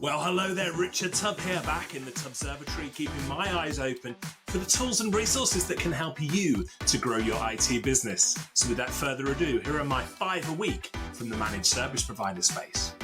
Well, hello there, Richard Tubb here, back in the Tubbservatory, keeping my eyes open for the tools and resources that can help you to grow your IT business. So without further ado, here are my 5 a week from the managed service provider space.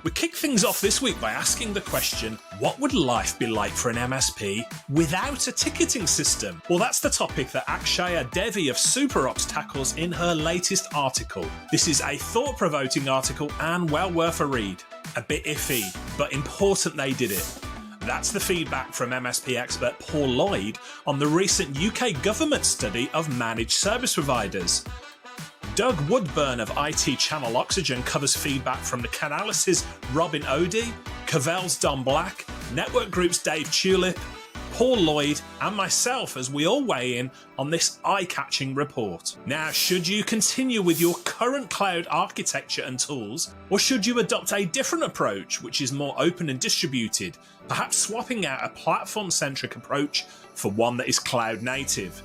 We kick things off this week by asking the question, what would life be like for an MSP without a ticketing system? Well, that's the topic that Akshaya Devi of SuperOps tackles in her latest article. This is a thought-provoking article and well worth a read. A bit iffy, but important they did it. That's the feedback from MSP expert Paul Lloyd on the recent UK government study of managed service providers. Doug Woodburn of IT Channel Oxygen covers feedback from the Canalys's Robin Odie, Cavell's Don Black, Network Group's Dave Tulip, Paul Lloyd and myself as we all weigh in on this eye-catching report. Now, should you continue with your current cloud architecture and tools, or should you adopt a different approach which is more open and distributed, perhaps swapping out a platform-centric approach for one that is cloud-native?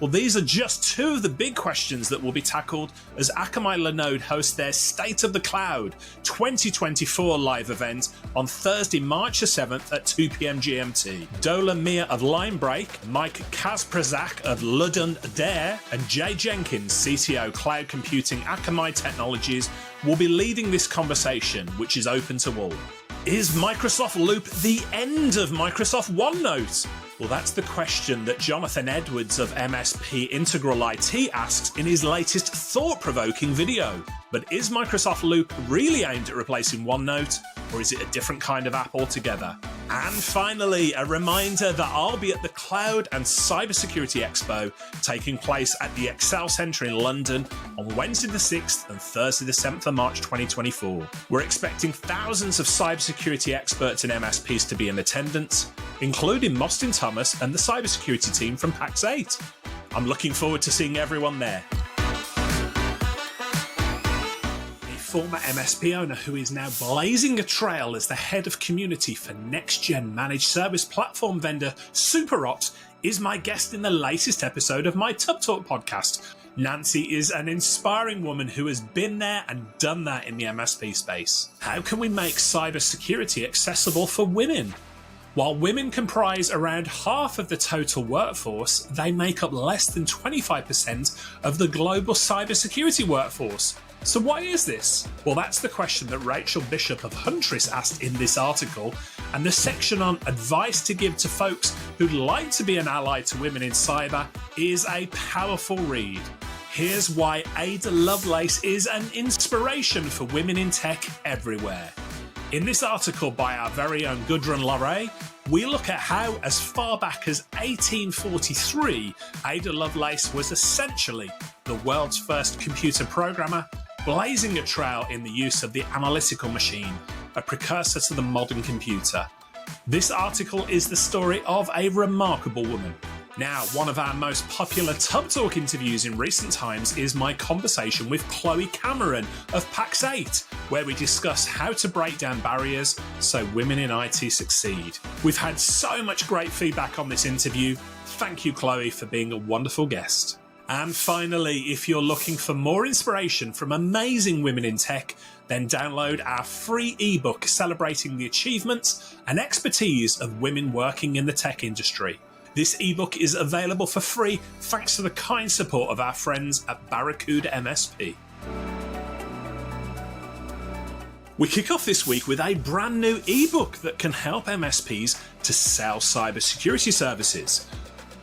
Well, these are just 2 of the big questions that will be tackled as Akamai Linode host their State of the Cloud 2024 live event on Thursday, March the 7th at 2 p.m. GMT. Dola Mir of Linebreak, Mike Kazprzak of Ludden Dare, and Jay Jenkins, CTO Cloud Computing Akamai Technologies, will be leading this conversation, which is open to all. Is Microsoft Loop the end of Microsoft OneNote? Well, that's the question that Jonathan Edwards of MSP Integral IT asks in his latest thought-provoking video. But is Microsoft Loop really aimed at replacing OneNote, or is it a different kind of app altogether? And finally, a reminder that I'll be at the Cloud and Cybersecurity Expo taking place at the Excel Centre in London on Wednesday the 6th and Thursday the 7th of March 2024. We're expecting thousands of cybersecurity experts and MSPs to be in attendance, including Mostyn Thomas and the cybersecurity team from PAX 8. I'm looking forward to seeing everyone there. Former MSP owner who is now blazing a trail as the head of community for next-gen managed service platform vendor SuperOps is my guest in the latest episode of my Tubb Talk podcast. Nancy is an inspiring woman who has been there and done that in the MSP space. How can we make cybersecurity accessible for women? While women comprise around half of the total workforce, they make up less than 25% of the global cybersecurity workforce. So why is this? Well, that's the question that Rachel Bishop of Huntress asked in this article, and the section on advice to give to folks who'd like to be an ally to women in cyber is a powerful read. Here's why Ada Lovelace is an inspiration for women in tech everywhere. In this article by our very own Gudrun Lorre, we look at how, as far back as 1843, Ada Lovelace was essentially the world's first computer programmer, blazing a trail in the use of the analytical machine, a precursor to the modern computer. This article is the story of a remarkable woman. Now, one of our most popular Tubb Talk interviews in recent times is my conversation with Chloe Cameron of PAX 8, where we discuss how to break down barriers so women in IT succeed. We've had so much great feedback on this interview. Thank you, Chloe, for being a wonderful guest. And finally, if you're looking for more inspiration from amazing women in tech, then download our free ebook celebrating the achievements and expertise of women working in the tech industry. This ebook is available for free thanks to the kind support of our friends at Barracuda MSP. We kick off this week with a brand new ebook that can help MSPs to sell cybersecurity services.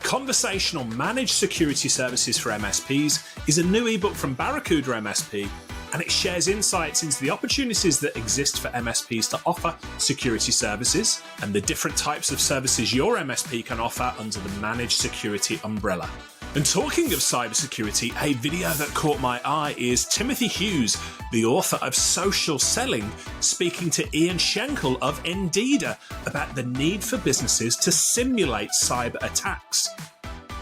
Conversational Managed Security Services for MSPs is a new ebook from Barracuda MSP, and it shares insights into the opportunities that exist for MSPs to offer security services and the different types of services your MSP can offer under the Managed Security umbrella. And talking of cybersecurity, a video that caught my eye is Timothy Hughes, the author of Social Selling, speaking to Ian Schenkel of Indeeda about the need for businesses to simulate cyber attacks.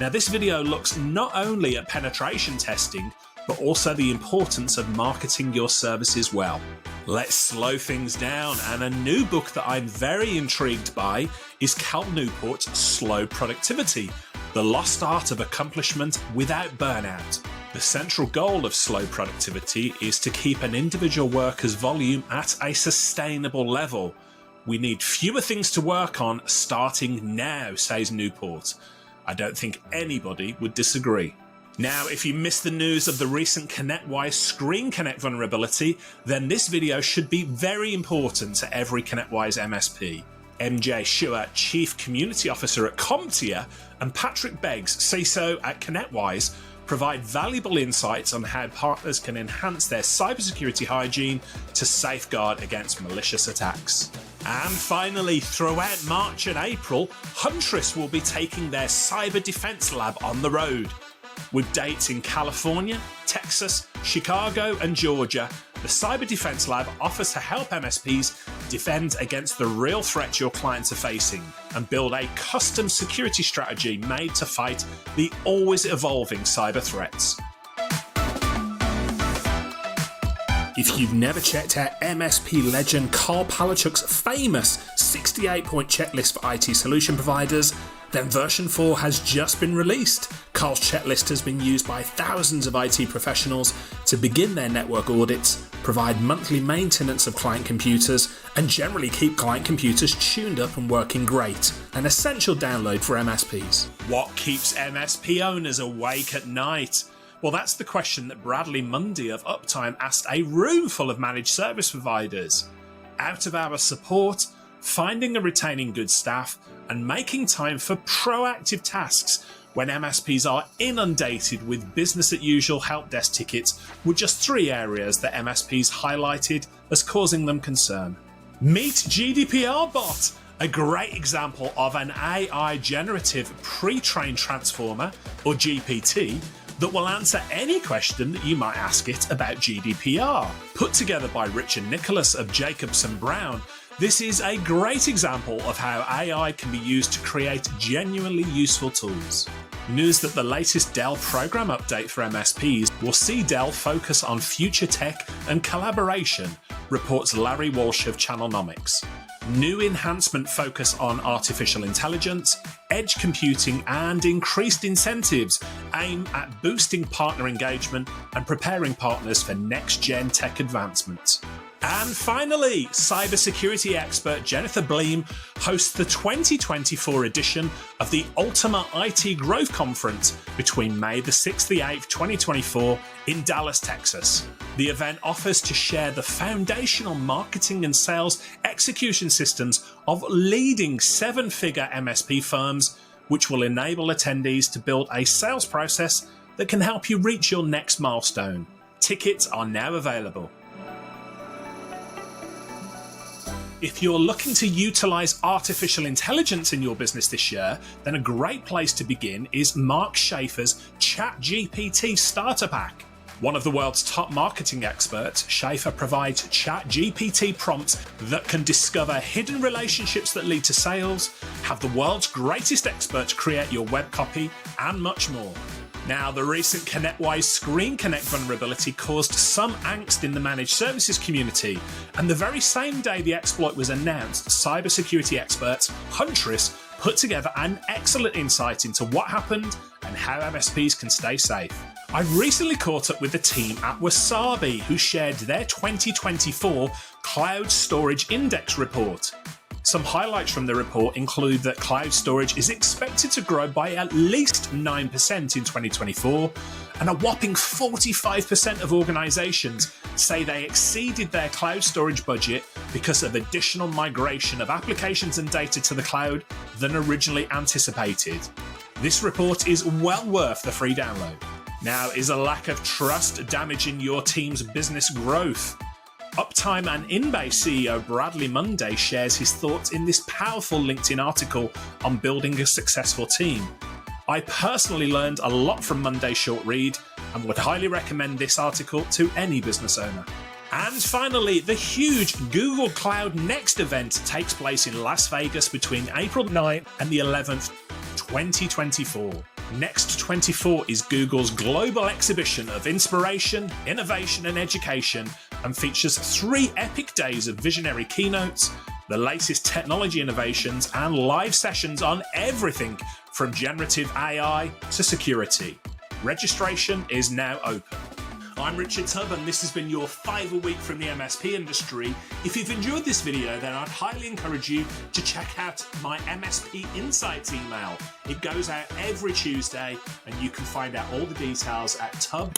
Now, this video looks not only at penetration testing, but also the importance of marketing your services well. Let's slow things down, and a new book that I'm very intrigued by is Cal Newport's Slow Productivity, The Lost Art of Accomplishment Without Burnout. The central goal of slow productivity is to keep an individual worker's volume at a sustainable level. We need fewer things to work on starting now, says Newport. I don't think anybody would disagree. Now, if you missed the news of the recent ConnectWise Screenconnect vulnerability, then this video should be very important to every ConnectWise MSP. MJ Schuer, Chief Community Officer at CompTIA, and Patrick Beggs, CISO at ConnectWise, provide valuable insights on how partners can enhance their cybersecurity hygiene to safeguard against malicious attacks. And finally, throughout March and April, Huntress will be taking their Cyber Defense Lab on the road. With dates in California, Texas, Chicago, and Georgia, the Cyber Defense Lab offers to help MSPs defend against the real threats your clients are facing and build a custom security strategy made to fight the always evolving cyber threats. If you've never checked out MSP legend Karl Palachuk's famous 68-point checklist for IT solution providers, then version 4 has just been released. Karl's checklist has been used by thousands of IT professionals to begin their network audits, provide monthly maintenance of client computers, and generally keep client computers tuned up and working great. An essential download for MSPs. What keeps MSP owners awake at night? Well, that's the question that Bradley Mundy of Uptime asked a room full of managed service providers. Out of hours support, finding and retaining good staff, and making time for proactive tasks when MSPs are inundated with business-as-usual helpdesk tickets were just 3 areas that MSPs highlighted as causing them concern. Meet GDPR Bot, a great example of an AI generative pre-trained transformer, or GPT, that will answer any question that you might ask it about GDPR. Put together by Richard Nicholas of Jacobson Brown, this is a great example of how AI can be used to create genuinely useful tools. News that the latest Dell program update for MSPs will see Dell focus on future tech and collaboration, reports Larry Walsh of Channelnomics. New enhancement focus on artificial intelligence, edge computing, and increased incentives aim at boosting partner engagement and preparing partners for next-gen tech advancements. And finally, cybersecurity expert Jennifer Bleem hosts the 2024 edition of the Ultima IT Growth Conference between May the 6th and the 8th, 2024 in Dallas, Texas. The event offers to share the foundational marketing and sales execution systems of leading 7-figure MSP firms, which will enable attendees to build a sales process that can help you reach your next milestone. Tickets are now available. If you're looking to utilize artificial intelligence in your business this year, then a great place to begin is Mark Schaefer's ChatGPT Starter Pack. One of the world's top marketing experts, Schaefer provides ChatGPT prompts that can discover hidden relationships that lead to sales, have the world's greatest experts create your web copy, and much more. Now, the recent ConnectWise Screenconnect vulnerability caused some angst in the managed services community, and the very same day the exploit was announced, cybersecurity experts Huntress put together an excellent insight into what happened and how MSPs can stay safe. I recently caught up with the team at Wasabi, who shared their 2024 Cloud Storage Index report. Some highlights from the report include that cloud storage is expected to grow by at least 9% in 2024, and a whopping 45% of organizations say they exceeded their cloud storage budget because of additional migration of applications and data to the cloud than originally anticipated. This report is well worth the free download. Now, is a lack of trust damaging your team's business growth? Uptime and Inbase CEO Bradley Mundy shares his thoughts in this powerful LinkedIn article on building a successful team. I personally learned a lot from Mundy's short read and would highly recommend this article to any business owner. And finally, the huge Google Cloud Next event takes place in Las Vegas between April 9th and the 11th, 2024. Next 24 is Google's global exhibition of inspiration, innovation, and education, and features 3 epic days of visionary keynotes, the latest technology innovations, and live sessions on everything from generative AI to security. Registration is now open. I'm Richard Tubb, and this has been your 5 a week from the MSP industry. If you've enjoyed this video, then I'd highly encourage you to check out my MSP Insights email. It goes out every Tuesday, and you can find out all the details at tubb.co/ML.